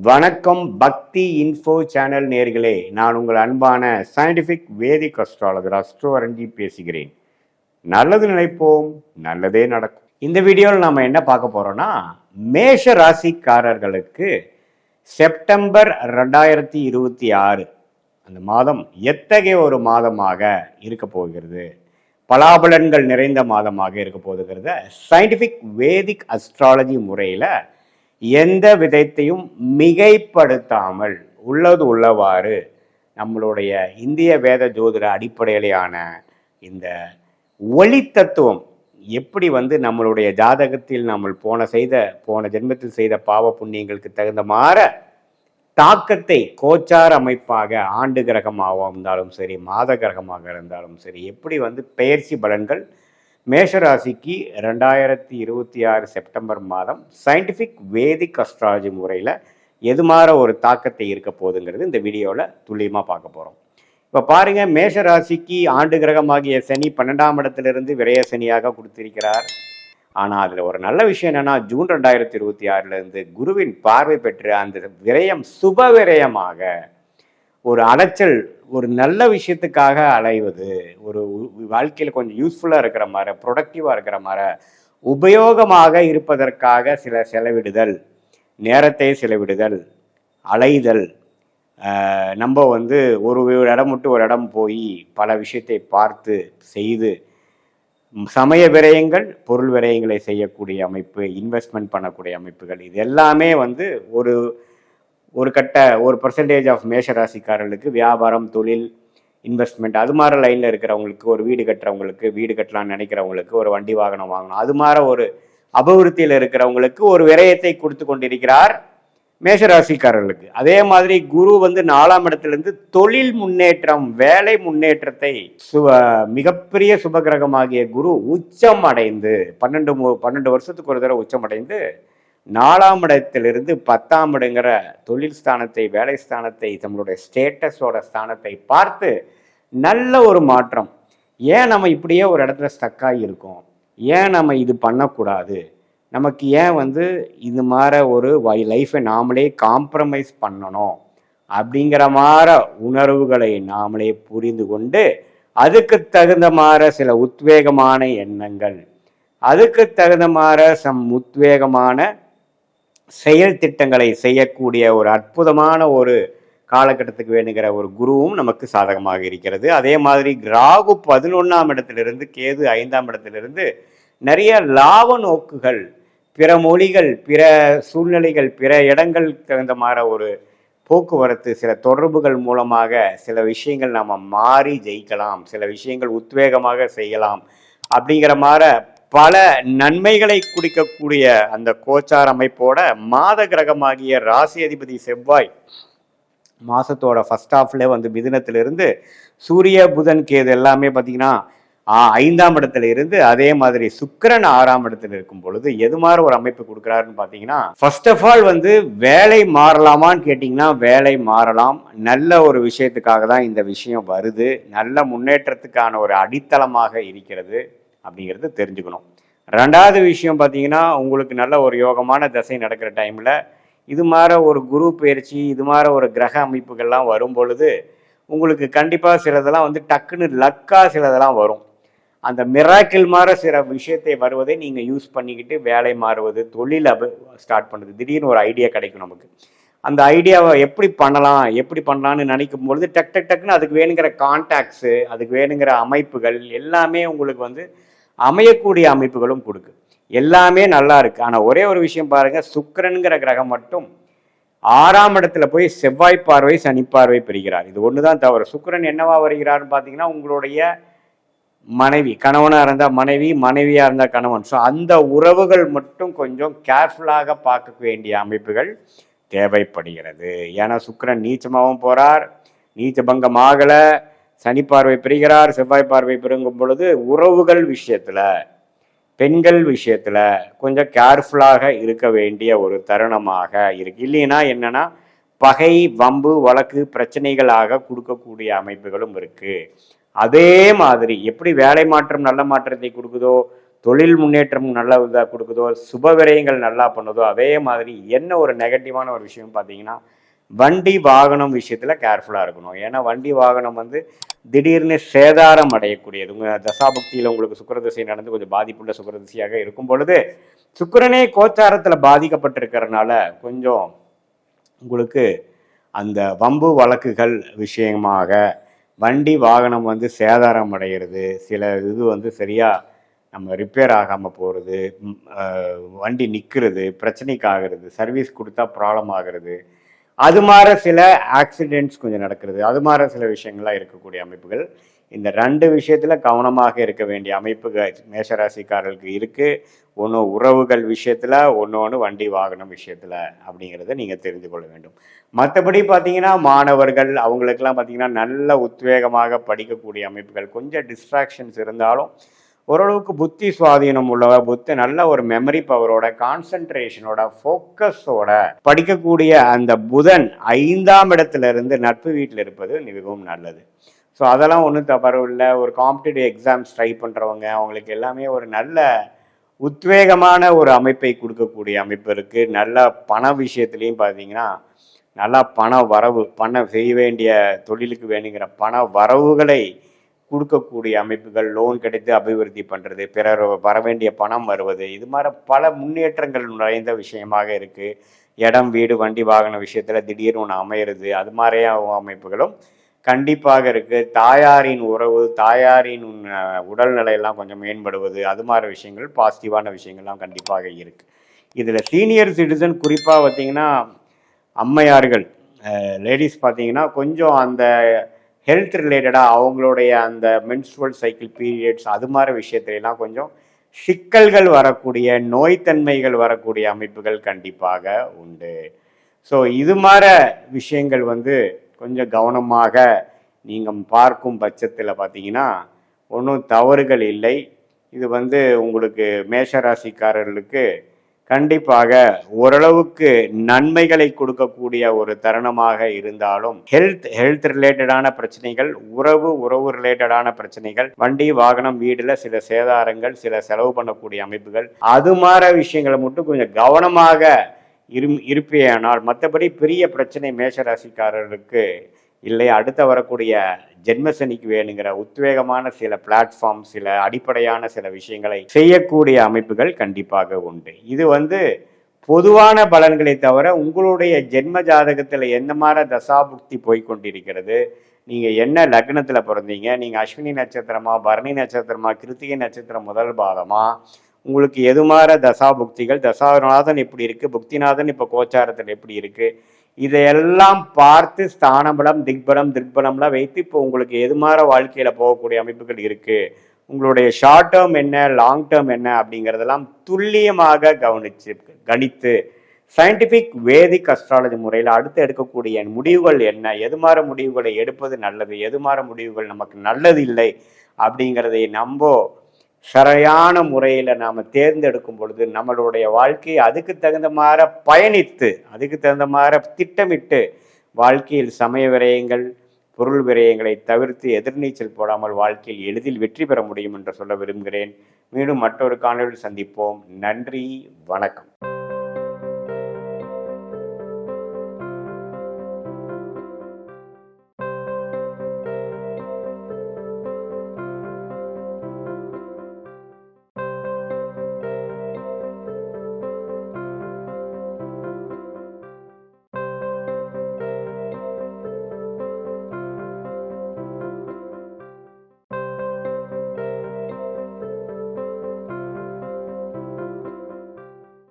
வணக்கம் பக்தி info channel நேர்களே, நான் உங்கள் அன்பான சயின்டிஃபிக் வேதிக் அஸ்ட்ராலஜர் அஸ்ட்ரோ ரஞ்சித் பேசுகிறேன். நல்லது நினைப்போம், நல்லதே நடக்கும். இந்த வீடியோவில் நம்ம என்ன பார்க்க போறோம்னா, மேஷ ராசிக்காரர்களுக்கு செப்டம்பர் 2026 அந்த மாதம் எத்தகைய ஒரு மாதமாக இருக்க போகிறது, பலாபலன்கள் நிறைந்த மாதமாக இருக்க போகிறத சயின்டிஃபிக் வேதிக் அஸ்ட்ராலஜி முறையில் எந்த விதத்தையும் மிகைப்படுத்தாமல் உள்ளது உள்ளவாறு நம்மளுடைய இந்திய வேத ஜோதிட அடிப்படையிலான இந்த ஒளி தத்துவம் எப்படி நம்மளுடைய ஜாதகத்தில் நம்ம போன ஜென்மத்தில் செய்த பாவ புண்ணியங்களுக்கு தகுந்த மாற தாக்கத்தை கோச்சார அமைப்பாக ஆண்டு கிரகமாக இருந்தாலும் சரி, மாத கிரகமாக இருந்தாலும் சரி, எப்படி பெயர்ச்சி பலன்கள் மேஷராசிக்கு 2026 செப்டம்பர் மாதம் சயின்டிஃபிக் வேதிக் அஸ்ட்ராலஜி முறையில் எது மாதிரி ஒரு தாக்கத்தை இருக்க போகுதுங்கிறது இந்த வீடியோவில் துல்லியமாக பார்க்க போகிறோம். இப்போ பாருங்கள், மேஷராசிக்கு ஆண்டு கிரகமாகிய சனி 12ஆம் இடத்திலிருந்து விரய சனியாக கொடுத்திருக்கிறார். ஆனால் அதில் ஒரு நல்ல விஷயம் என்னென்னா, ஜூன் 2026 குருவின் பார்வை பெற்று அந்த விரயம் சுப விரயமாக ஒரு அலைச்சல், ஒரு நல்ல விஷயத்துக்காக அலைவது, ஒரு வாழ்க்கையில் கொஞ்சம் யூஸ்ஃபுல்லாக இருக்கிற மாதிரி, ப்ரொடக்டிவாக இருக்கிற மாதிரி, உபயோகமாக இருப்பதற்காக சில செலவிடுதல், நேரத்தை செலவிடுதல், அலைதல், நம்ம ஒரு இடம் விட்டு ஒரு இடம் போய் பல விஷயத்தை பார்த்து செய்து சமய விரயங்கள், பொருள் விரயங்களை செய்யக்கூடிய அமைப்பு, இன்வெஸ்ட்மெண்ட் பண்ணக்கூடிய அமைப்புகள், இது எல்லாமே ஒரு பர்சன்டேஜ் ஆஃப் மேஷராசிக்காரர்களுக்கு வியாபாரம், தொழில், இன்வெஸ்ட்மெண்ட் அது மாதிரி லைனில் இருக்கிறவங்களுக்கு, ஒரு வீடு கட்டுறவங்களுக்கு, வீடு கட்டலாம்னு நினைக்கிறவங்களுக்கு, ஒரு வண்டி வாகனம் வாங்கணும், அது மாதிரி ஒரு அபிவிருத்தியில் இருக்கிறவங்களுக்கு ஒரு விரயத்தை கொடுத்து கொண்டிருக்கிறார் மேஷராசிக்காரர்களுக்கு. அதே மாதிரி குரு 4ஆம் இடத்திலிருந்து தொழில் முன்னேற்றம், வேலை முன்னேற்றத்தை மிகப்பெரிய சுபகிரகமாகிய குரு உச்சம் அடைந்து 12 வருஷத்துக்கு ஒரு தடவை உச்சம் அடைந்து 4ஆம் இடத்திலிருந்து 10ஆம் இடங்கிற தொழில் ஸ்தானத்தை, வேலை ஸ்தானத்தை, நம்மளுடைய ஸ்டேட்டஸோட ஸ்தானத்தை பார்த்து நல்ல ஒரு மாற்றம். ஏன் நம்ம இப்படியே ஒரு இடத்துல ஸ்டக்காகி இருக்கோம், ஏன் நம்ம இது பண்ணக்கூடாது, நமக்கு ஏன் இது மாதிரி ஒரு லைஃப்பை நாமளே காம்ப்ரமைஸ் பண்ணணும் அப்படிங்கிற மாதிரி உணர்வுகளை நாமளே புரிந்து கொண்டு அதுக்கு தகுந்த மாதிரி சில உத்வேகமான எண்ணங்கள், அதுக்கு தகுந்த மாதிரி உத்வேகமான செயல் திட்டங்களை செய்யக்கூடிய ஒரு அற்புதமான ஒரு காலகட்டத்துக்கு வேணுங்கிற ஒரு குருவும் நமக்கு சாதகமாக இருக்கிறது. அதே மாதிரி ராகு 11ஆம் இடத்திலிருந்து, கேது 5ஆம் இடத்திலிருந்து நிறைய லாப நோக்குகள், பிற மொழிகள், பிற சூழ்நிலைகள், பிற இடங்கள் தகுந்த மாதிரி ஒரு போக்குவரத்து, சில தொடர்புகள் மூலமாக சில விஷயங்கள் நம்ம மாறி ஜெயிக்கலாம், சில விஷயங்கள் உத்வேகமாக செய்யலாம் அப்படிங்கிற மாதிரி பல நன்மைகளை குடிக்கக்கூடிய அந்த கோச்சார் அமைப்போட மாத கிரகமாகிய ராசி அதிபதி செவ்வாய் மாசத்தோட ஃபர்ஸ்ட் ஹாஃப்ல மிதுனத்திலிருந்து சூரிய, புதன், கேது எல்லாமே பார்த்தீங்கன்னா 5ஆம் இடத்துல இருந்து, அதே மாதிரி சுக்கிரன் 6ஆம் இடத்துல இருக்கும் பொழுது எது மாதிரி ஒரு அமைப்பு கொடுக்குறாருன்னு பார்த்தீங்கன்னா, ஃபர்ஸ்ட் ஆஃப் ஆல் வேலை மாறலாமான்னு கேட்டிங்கன்னா வேலை மாறலாம். நல்ல ஒரு விஷயத்துக்காக தான் இந்த விஷயம் வருது, நல்ல முன்னேற்றத்துக்கான ஒரு அடித்தளமாக இருக்கிறது அப்படிங்கிறது தெரிஞ்சுக்கணும். 2வது விஷயம் பார்த்தீங்கன்னா, உங்களுக்கு நல்ல ஒரு யோகமான தசை நடக்கிற டைமில் இது மாதிரி ஒரு குரு பயிற்சி, இது மாதிரி ஒரு கிரக அமைப்புகள்லாம் வரும் பொழுது உங்களுக்கு கண்டிப்பாக சிலதெல்லாம் டக்குன்னு லக்காக சிலதெல்லாம் வரும். அந்த மிராக்கிள் மாதிரி சில விஷயத்தை வருவதை நீங்கள் யூஸ் பண்ணிக்கிட்டு வேலை மாறுவது, தொழில் ஸ்டார்ட் பண்ணுறது, திடீர்னு ஒரு ஐடியா கிடைக்கும் நமக்கு. அந்த ஐடியாவை எப்படி பண்ணலான்னு நினைக்கும் பொழுது டக்குன்னு அதுக்கு வேணுங்கிற கான்டாக்ட்ஸு, அதுக்கு வேணுங்கிற அமைப்புகள் எல்லாமே உங்களுக்கு அமையக்கூடிய அமைப்புகளும் கொடுக்கு. எல்லாமே நல்லா இருக்கு. ஆனால் ஒரே ஒரு விஷயம் பாருங்க, சுக்கிரன்கிற கிரகம் மட்டும் 6ஆம் இடத்துல போய் செவ்வாய் பார்வை, சனி பார்வை பெறுகிறார். இது ஒன்று தான் தவறு. சுக்கிரன் என்னவா வருகிறார்னு பார்த்தீங்கன்னா, உங்களுடைய மனைவி, கணவனாக இருந்தால் மனைவி, மனைவியாக இருந்தால் கணவன். ஸோ அந்த உறவுகள் மட்டும் கொஞ்சம் கேர்ஃபுல்லாக பார்க்க வேண்டிய அமைப்புகள் தேவைப்படுகிறது. ஏன்னா சுக்கிரன் நீச்சமாகவும் போகிறார், நீச்ச பங்கம் ஆகலை, சனி பார்வை பெறுகிறார், செவ்வாய் பார்வை பெருங்கும் பொழுது உறவுகள் விஷயத்தில், பெண்கள் விஷயத்தில் கொஞ்சம் கேர்ஃபுல்லாக இருக்க வேண்டிய ஒரு தருணமாக இருக்கு. இல்லைன்னா என்னன்னா பகை, வம்பு, வழக்கு, பிரச்சனைகளாக கொடுக்கக்கூடிய அமைப்புகளும் இருக்கு. அதே மாதிரி எப்படி வேலை மாற்றம் நல்ல மாற்றத்தை கொடுக்குதோ, தொழில் முன்னேற்றம் நல்லா இதாக கொடுக்குதோ, சுப விரயங்கள் நல்லா பண்ணுதோ, அதே மாதிரி என்ன ஒரு நெகட்டிவான ஒரு விஷயம் பார்த்தீங்கன்னா, வண்டி வாகனம் விஷயத்தில் கேர்ஃபுல்லாக இருக்கணும். ஏன்னா வண்டி வாகனம் வந்து திடீர்னு சேதாரம் அடையக்கூடியது. உங்கள் தசாபக்தியில் உங்களுக்கு சுக்கிரதிசை நடந்து கொஞ்சம் பாதிப்புள்ள சுக்கிரதிசையாக இருக்கும் பொழுது, சுக்கிரனே கோச்சாரத்தில் பாதிக்கப்பட்டிருக்கிறதுனால கொஞ்சம் உங்களுக்கு அந்த வம்பு வழக்குகள் விஷயமாக வண்டி வாகனம் வந்து சேதாரம் அடைகிறது, சில இது வந்து சரியாக நம்ம ரிப்பேர் ஆகாமல் போகிறது, வண்டி நிற்கிறது, பிரச்சனைக்கு ஆகிறது, சர்வீஸ் கொடுத்தா ப்ராப்ளம் ஆகிறது, அது மாதிரி சில ஆக்சிடென்ட்ஸ் கொஞ்சம் நடக்கிறது, அது மாதிரி சில விஷயங்கள்லாம் இருக்கக்கூடிய அமைப்புகள். இந்த 2 விஷயத்தில் கவனமாக இருக்க வேண்டிய அமைப்புகள் மேஷராசிக்காரர்களுக்கு இருக்குது. ஒன்று உறவுகள் விஷயத்தில், ஒன்று வண்டி வாகனம் விஷயத்தில் அப்படிங்கிறத நீங்கள் தெரிந்து கொள்ள வேண்டும். மற்றபடி பார்த்தீங்கன்னா மாணவர்கள் அவங்களுக்கெல்லாம் பார்த்தீங்கன்னா நல்ல உத்வேகமாக படிக்கக்கூடிய அமைப்புகள், கொஞ்சம் டிஸ்ட்ராக்ஷன்ஸ் இருந்தாலும் ஓரளவுக்கு புத்தி சுவாதீனம் உள்ளவ, நல்ல ஒரு மெமரி பவரோட, கான்சன்ட்ரேஷனோட, ஃபோக்கஸோட படிக்கக்கூடிய அந்த புதன் 5ஆம் இடத்துல இருந்து நட்பு வீட்டில் இருப்பது மிகவும் நல்லது. ஸோ அதெல்லாம் ஒன்றும் தவறு இல்லை. ஒரு காம்படிட்டிவ் எக்ஸாம்ஸ் ட்ரை பண்ணுறவங்க அவங்களுக்கு எல்லாமே ஒரு நல்ல உத்வேகமான ஒரு அமைப்பை கொடுக்கக்கூடிய அமைப்பு இருக்குது. நல்ல பண விஷயத்துலேயும் பார்த்தீங்கன்னா நல்லா பண வரவு, செய்ய வேண்டிய தொழிலுக்கு வேணுங்கிற பண வரவுகளை கொடுக்கக்கூடிய அமைப்புகள், லோன் கிடைத்து அபிவிருத்தி பண்ணுறது, பிறர் வர வேண்டிய பணம் வருவது, இது மாதிரி பல முன்னேற்றங்கள் நிறைந்த விஷயமாக இருக்குது. இடம், வீடு, வண்டி வாகன விஷயத்தில் திடீர்னு ஒன்று அமையிறது, அது மாதிரியான அமைப்புகளும் கண்டிப்பாக இருக்குது. தாயாரின் உறவு, தாயாரின் உடல்நிலையெல்லாம் கொஞ்சம் மேம்படுவது, அது மாதிரி விஷயங்கள் பாசிட்டிவான விஷயங்கள்லாம் கண்டிப்பாக இருக்குது. இதில் சீனியர் சிட்டிசன் குறிப்பாக பார்த்திங்கன்னா அம்மையார்கள், லேடிஸ் பார்த்திங்கன்னா கொஞ்சம் அந்த ஹெல்த் ரிலேட்டடாக அவங்களுடைய அந்த மென்ஸ்ட்ருவல் சைக்கிள் பீரியட்ஸ் அது மாதிரி விஷயத்துலாம் கொஞ்சம் சிக்கல்கள் வரக்கூடிய, நோய்த்தன்மைகள் வரக்கூடிய அமைப்புகள் கண்டிப்பாக உண்டு. ஸோ இது மாதிரி விஷயங்கள் வந்து கொஞ்சம் கவனமாக நீங்கள் பார்க்கும் பட்சத்தில் பார்த்தீங்கன்னா ஒன்றும் தவறுகள் இல்லை. இது வந்து உங்களுக்கு மேஷராசிக்காரர்களுக்கு கண்டிப்பாக ஓரளவுக்கு நன்மைகளை கொடுக்கக்கூடிய ஒரு தருணமாக இருந்தாலும் ஹெல்த் ரிலேட்டடான பிரச்சனைகள், உறவு ரிலேட்டடான பிரச்சனைகள், வண்டி வாகனம் வீடுல சில சேதாரங்கள், சில செலவு பண்ணக்கூடிய அமைப்புகள், அது மாதிரி விஷயங்களை மட்டும் கொஞ்சம் கவனமாக இருப்பேனால் மற்றபடி பெரிய பிரச்சனை மேஷராசிக்காரர்களுக்கு இல்லை. அடுத்த வரக்கூடிய ஜென்மசனிக்கு வேணுங்கிற உத்வேகமான சில பிளாட்ஃபார்ம், சில அடிப்படையான சில விஷயங்களை செய்யக்கூடிய அமைப்புகள் கண்டிப்பாக உண்டு. இது வந்து பொதுவான பலன்களை தவிர உங்களுடைய ஜென்ம ஜாதகத்தில் எந்த மாதிரி தசாபுக்தி போய்கொண்டிருக்கிறது, நீங்கள் என்ன லக்னத்தில் பிறந்தீங்க, நீங்கள் அஸ்வினி நட்சத்திரமா, பரணி நட்சத்திரமா, கிருத்திகை நட்சத்திரம் முதல் பாதமா, உங்களுக்கு எது மாதிரி தசாபுக்திகள், தசாநாதன் எப்படி இருக்குது, புக்திநாதன் இப்போ கோச்சாரத்தில் எப்படி இருக்குது, இதையெல்லாம் பார்த்து ஸ்தானபலம், திக்பலம்லாம் வைத்து இப்போ உங்களுக்கு எது மாதிரி வாழ்க்கையில் போகக்கூடிய அமைப்புகள் இருக்குது, உங்களுடைய ஷார்ட் டேர்ம் என்ன, லாங் டேர்ம் என்ன அப்படிங்கிறதெல்லாம் துல்லியமாக கணித்து சயின்டிஃபிக் வேதிக் அஸ்ட்ராலஜி முறையில் அடுத்து எடுக்கக்கூடிய முடிவுகள் என்ன, எது மாதிரி முடிவுகளை எடுப்பது நல்லது, எது மாதிரி முடிவுகள் நமக்கு நல்லது இல்லை அப்படிங்கிறதை நம்ம சரியான முறையில் நாம் தேர்ந்தெடுக்கும் பொழுது நம்மளுடைய வாழ்க்கையை அதுக்கு தகுந்த மாதிரி பயணித்து, அதுக்கு தகுந்த மாதிரி திட்டமிட்டு வாழ்க்கையில் சமய விரயங்கள், பொருள் விரயங்களை தவிர்த்து எதிர்நீச்சல் போடாமல் வாழ்க்கையில் எளிதில் வெற்றி பெற முடியும் என்று சொல்ல விரும்புகிறேன். மீண்டும் மற்றொரு காணொளியில் சந்திப்போம். நன்றி, வணக்கம்.